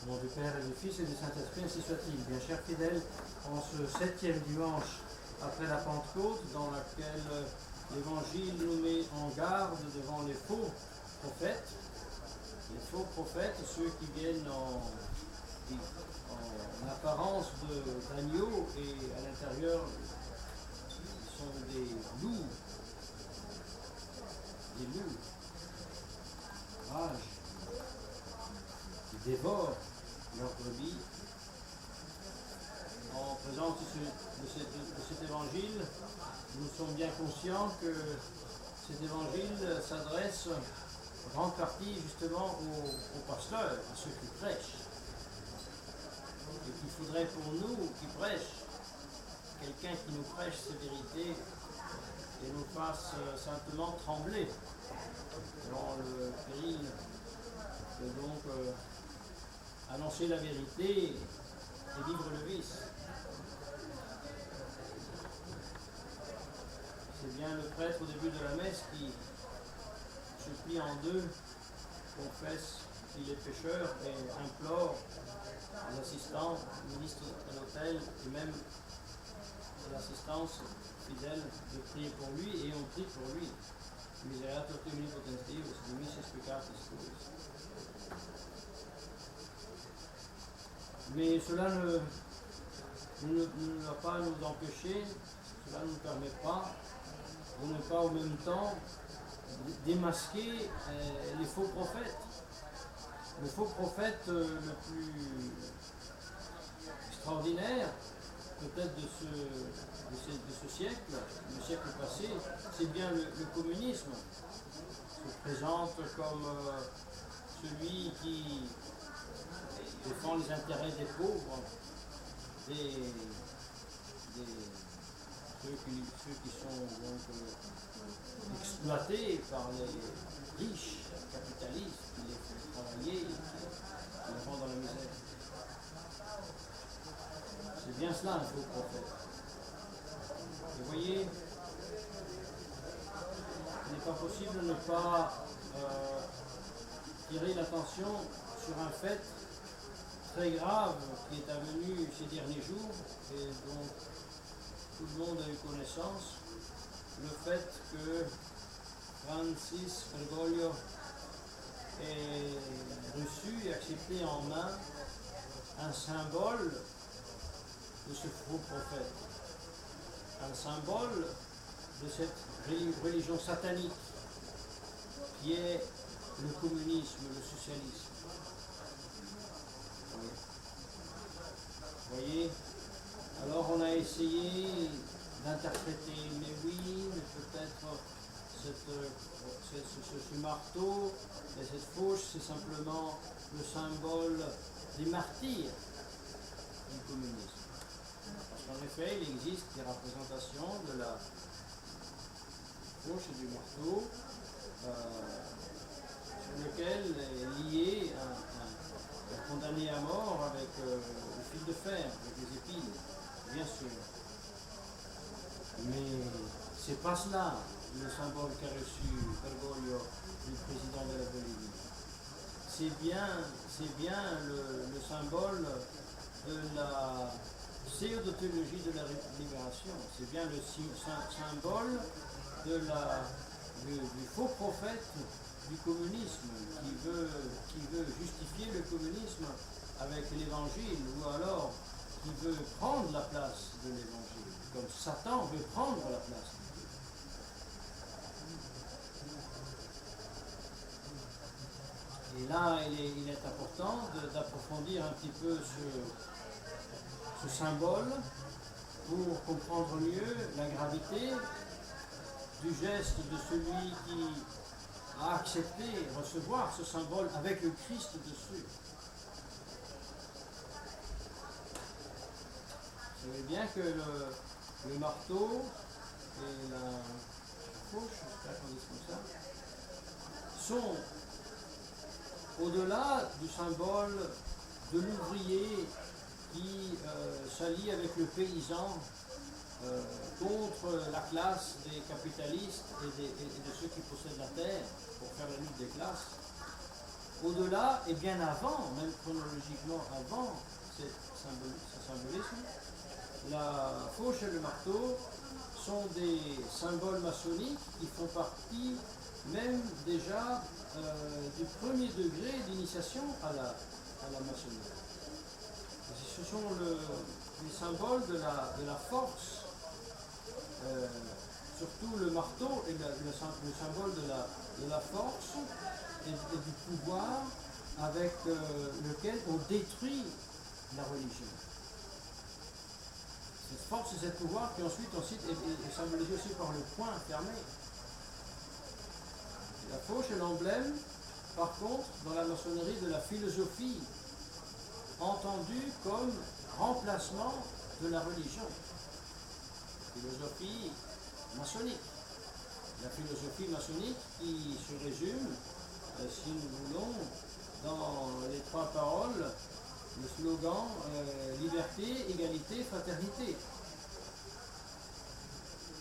Au nom du Père et du Fils et du Saint-Esprit, ainsi soit-il. Bien chers fidèles, en ce 7e dimanche après la Pentecôte, dans laquelle l'Évangile nous met en garde devant les faux prophètes, ceux qui viennent en apparence d'agneaux et à l'intérieur ils sont des loups, rages, qui dévorent leurs brebis. En présence de cet évangile, nous sommes bien conscients que cet évangile s'adresse en grande partie justement aux pasteurs, à ceux qui prêchent. Et qu'il faudrait pour nous qui prêchent, quelqu'un qui nous prêche ces vérités et nous fasse simplement trembler dans le péril de donc annoncer la vérité et vivre le vice. C'est bien le prêtre au début de la messe qui se plie en deux, confesse qu'il est pécheur et implore les assistants, le ministre de l'autel et même l'assistance fidèle de prier pour lui, et on prie pour lui. Miserator te omnipotens Deus, dimissis peccatis tuis. Mais cela ne va pas nous empêcher, cela ne nous permet pas de ne pas en même temps démasquer les faux prophètes. Le faux prophète le plus extraordinaire, peut-être de ce siècle, le siècle passé, c'est bien le communisme. Se présente comme celui qui défend les intérêts des pauvres, ceux qui sont donc exploités par les riches capitalistes qui les font travailler et qui les rendent dans la misère. C'est bien cela un faux prophète. Et vous voyez, il n'est pas possible de ne pas tirer l'attention sur un fait très grave qui est avenu ces derniers jours et dont tout le monde a eu connaissance, le fait que Francis Bergoglio ait reçu et accepté en main un symbole de ce faux prophète, un symbole de cette religion satanique qui est le communisme, le socialisme. Vous voyez, alors on a essayé d'interpréter, mais oui, mais peut-être ce marteau et cette fauche, c'est simplement le symbole des martyrs du communisme. Parce qu'en effet, il existe des représentations de la fauche et du marteau sur lequel est lié un condamné à mort avec le fil de fer, avec les épines, bien sûr. Mais c'est pas cela le symbole qu'a reçu Bergoglio, le président de la Bolivie. C'est bien le symbole de la pseudo-théologie de la libération. C'est bien le symbole du faux prophète du communisme qui veut justifier le communisme avec l'évangile, ou alors qui veut prendre la place de l'évangile, comme Satan veut prendre la place de Dieu. Et là, il est important d'approfondir un petit peu ce symbole pour comprendre mieux la gravité du geste de celui qui a accepté recevoir ce symbole avec le Christ dessus. Vous savez bien que le marteau et la fauche, j'espère qu'on dit comme ça, sont au-delà du symbole de l'ouvrier qui s'allie avec le paysan contre la classe des capitalistes et de ceux qui possèdent la terre pour faire la lutte des classes. au-delà et bien avant, même chronologiquement avant ce symbolisme, la fauche et le marteau sont des symboles maçonniques qui font partie même déjà du premier degré d'initiation à la maçonnerie. Ce sont les symboles de la force, surtout le marteau est le symbole de la force et du pouvoir avec lequel on détruit la religion. Cette force et ce pouvoir qui ensuite est symbolisé aussi par le poing fermé. La fauche est l'emblème, par contre, dans la maçonnerie de la philosophie, entendue comme remplacement de la religion. Philosophie maçonnique. La philosophie maçonnique qui se résume, si nous voulons, dans les trois paroles, le slogan liberté, égalité, fraternité.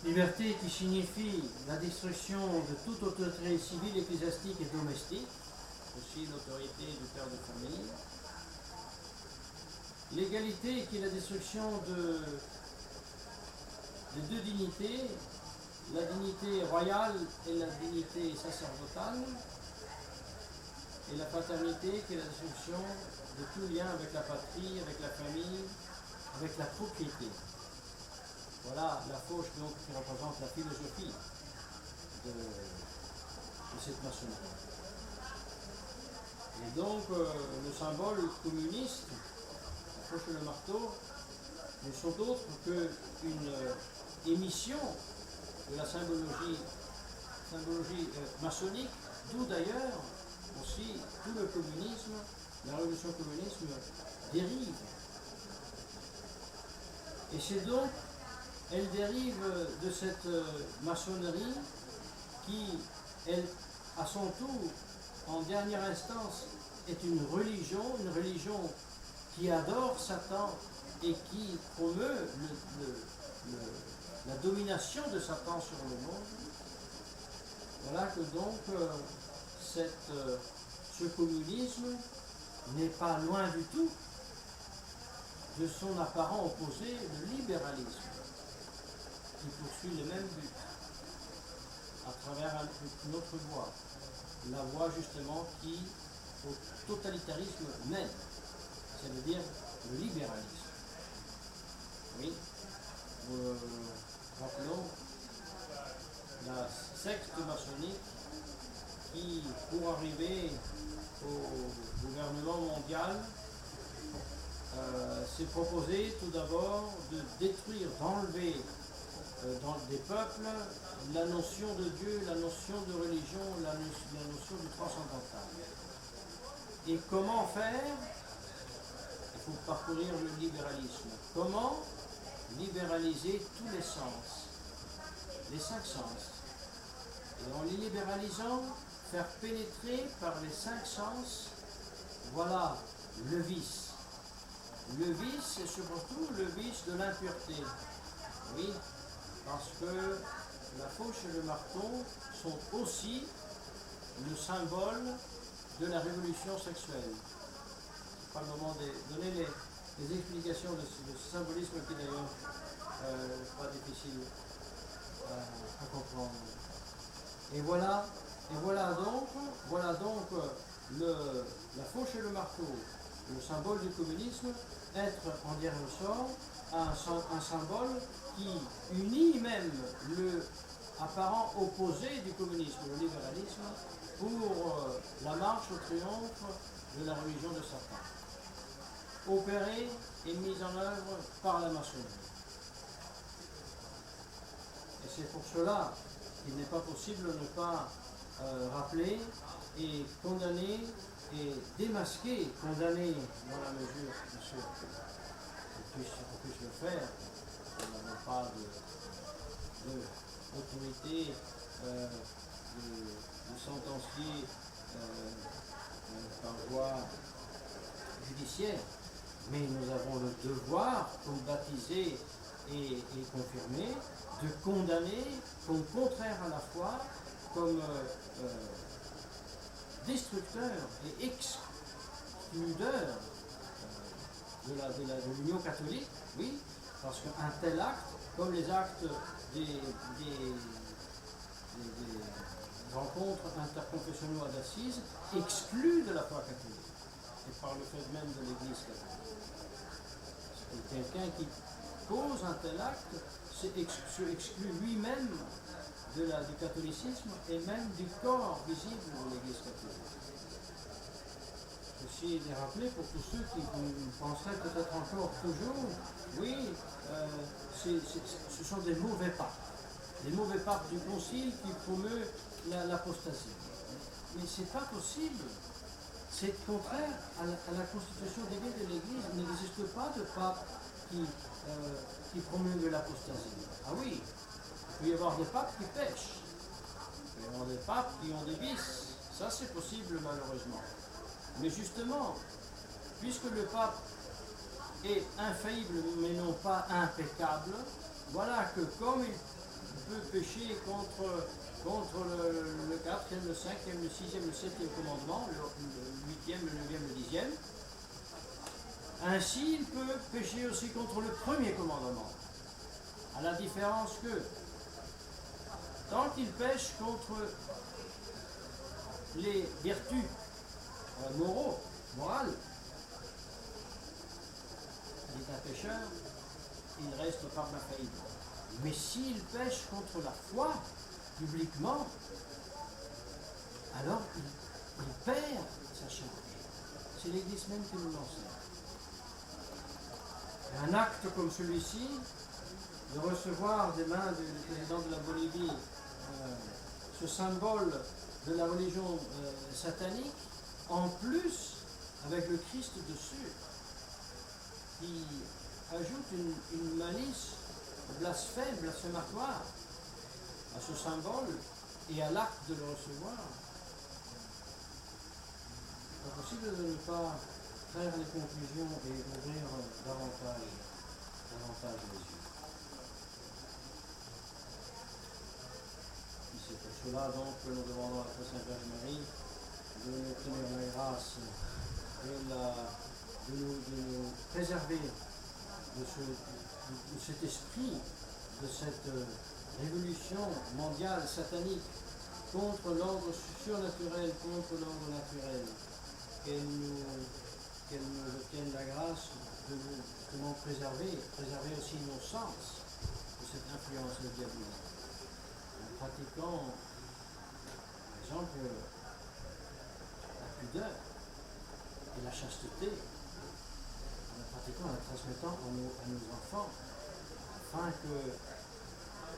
Liberté qui signifie la destruction de toute autorité civile, ecclésiastique et domestique, aussi l'autorité du père de famille. L'égalité qui est la destruction de deux dignités, la dignité royale et la dignité sacerdotale, et la fraternité qui est la destruction de tout lien avec la patrie, avec la famille, avec la propriété. Voilà la fauche donc qui représente la philosophie de cette maçonnerie. Et donc le symbole communiste, la fauche et le marteau, ne sont d'autres qu'une émission de la symbologie maçonnique, d'où d'ailleurs aussi tout le communisme, la révolution communiste dérive. Et c'est donc, elle dérive de cette maçonnerie qui, elle, à son tour, en dernière instance, est une religion qui adore Satan et qui promeut la domination de Satan sur le monde. Voilà que donc ce communisme n'est pas loin du tout de son apparent opposé, le libéralisme, qui poursuit le même but, à travers une autre voie, la voie justement qui, au totalitarisme mène, c'est-à-dire le libéralisme. Oui, rappelons la secte maçonnique qui, pour arriver au gouvernement mondial, s'est proposé tout d'abord de détruire, d'enlever dans des peuples la notion de Dieu, la notion de religion, la notion du transcendantal. Et comment faire? Il faut parcourir le libéralisme. Comment libéraliser tous les sens, les 5 sens? Et en les libéralisant, faire pénétrer par les 5 sens, voilà le vice. Le vice, c'est surtout le vice de l'impureté. Oui, parce que la fauche et le marteau sont aussi le symbole de la révolution sexuelle. C'est pas le moment de donner les explications de ce symbolisme qui d'ailleurs pas difficile à comprendre. Et voilà donc la fauche et le marteau, le symbole du communisme, être en dernier ressort un symbole qui unit même le apparent opposé du communisme, le libéralisme, pour la marche au triomphe de la religion de Satan, opérée et mise en œuvre par la maçonnerie. Et c'est pour cela qu'il n'est pas possible de ne pas rappeler et condamner et démasquer, condamner dans la mesure, bien sûr, qu'on puisse le faire. Nous n'avons pas d'autorité de sentencier par voie judiciaire, mais nous avons le devoir, comme baptisés et confirmés, de condamner comme contraire à la foi, comme destructeur et excludeur de l'Union catholique, oui, parce qu'un tel acte, comme les actes des rencontres interconfessionnelles d'Assise, exclut de la foi catholique, et par le fait même de l'Église catholique. Et quelqu'un qui pose un tel acte se exclut lui-même du catholicisme et même du corps visible de l'Église catholique. Ceci est rappelé pour tous ceux qui penseraient peut-être encore toujours, oui, ce sont des mauvais papes. Les mauvais papes du Concile qui promeuvent l'apostasie. Mais ce n'est pas possible. C'est contraire à la constitution divine de l'Église. Il n'existe pas de pape qui promeut l'apostasie. Ah oui, il peut y avoir des papes qui pêchent. Il peut y avoir des papes qui ont des vices. Ça, c'est possible malheureusement. Mais justement, puisque le pape est infaillible mais non pas impeccable, voilà que comme il peut pécher contre le 4e, le 5e, le 6e, le 7e commandement, le 8e, le 9e, le 10e, ainsi il peut pécher aussi contre le premier commandement. À la différence que, tant qu'il pêche contre les vertus morales, il est un pécheur, il reste pas infaillible. Mais s'il pêche contre la foi, publiquement, alors il perd sa charge. C'est l'Église même qui nous l'enseigne. Un acte comme celui-ci, de recevoir des mains du président de la Bolivie ce symbole de la religion satanique, en plus avec le Christ dessus, qui ajoute une malice blasphématoire à ce symbole et à l'acte de le recevoir. C'est pas possible de ne pas faire les conclusions et ouvrir davantage les yeux. C'est pour cela donc que nous demandons à la Sainte Vierge Marie de nous tenir la grâce de nous préserver de cet esprit, de cette révolution mondiale satanique contre l'ordre surnaturel, contre l'ordre naturel. Qu'elle nous obtienne la grâce de nous préserver aussi nos sens de cette influence diabolique. En pratiquant, par exemple, la pudeur et la chasteté, en la pratiquant, en la transmettant à nos enfants, afin que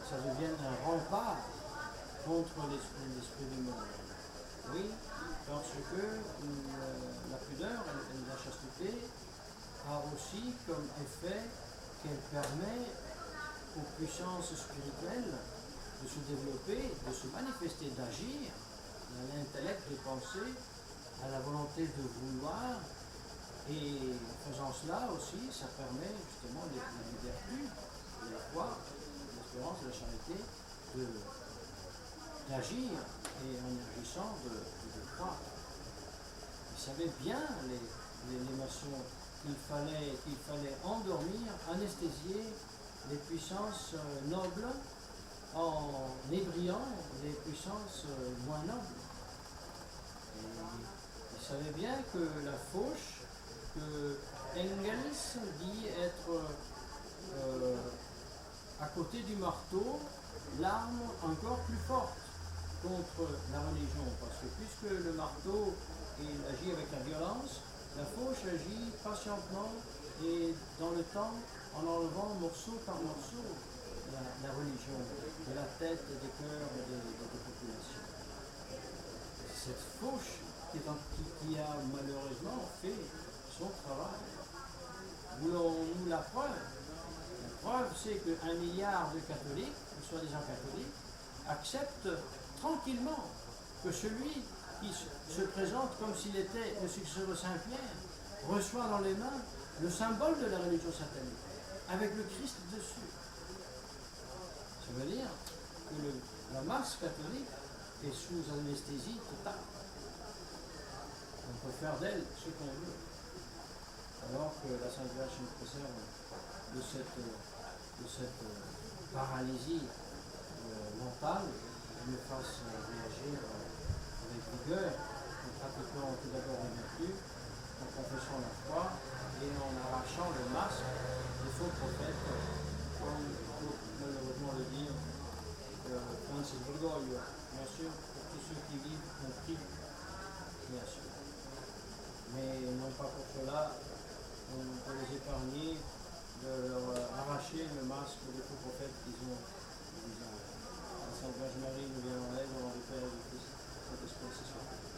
ça devienne un rempart contre l'esprit du monde. Oui, parce que la pudeur et la chasteté a aussi comme effet qu'elle permet aux puissances spirituelles de se développer, de se manifester, d'agir, à l'intellect de penser, à la volonté de vouloir, et en faisant cela aussi, ça permet justement les vertus de la foi, de l'espérance, de la charité, d'agir et en agissant de croire. Ils savaient bien les maçons qu'il fallait endormir, anesthésier les puissances nobles en ébriant les puissances moins nobles. Et ils savaient bien que la fauche, que Engels dit être à côté du marteau, l'arme encore plus forte contre la religion, parce que puisque le marteau il agit avec la violence, la fauche agit patientement et dans le temps en enlevant morceau par morceau la religion de la tête et des cœurs des populations. Cette fauche qui a malheureusement fait son travail. Voulons-nous la preuve? La preuve, c'est qu'1 milliard de catholiques, soi-disant catholiques, acceptent tranquillement que celui qui se présente comme s'il était le successeur de Saint-Pierre reçoit dans les mains le symbole de la religion satanique, avec le Christ dessus. Ça veut dire que la masse catholique est sous anesthésie totale. On peut faire d'elle ce qu'on veut. Alors que la Sainte Vierge nous préserve de cette paralysie mentale, qui nous fasse réagir avec vigueur, en pratiquant tout d'abord les vertus, en confessant la foi et en arrachant le masque des faux prophètes, comme faut malheureusement le dire Francis Bergoglio, bien sûr, pour tous ceux qui vivent compris, bien sûr. Mais non pas pour cela, on peut les épargner de leur arracher le masque des faux prophètes qu'ils ont au visage. La Sainte Vierge Marie nous vient en aide au nom du Père et du Fils et du Saint-Esprit.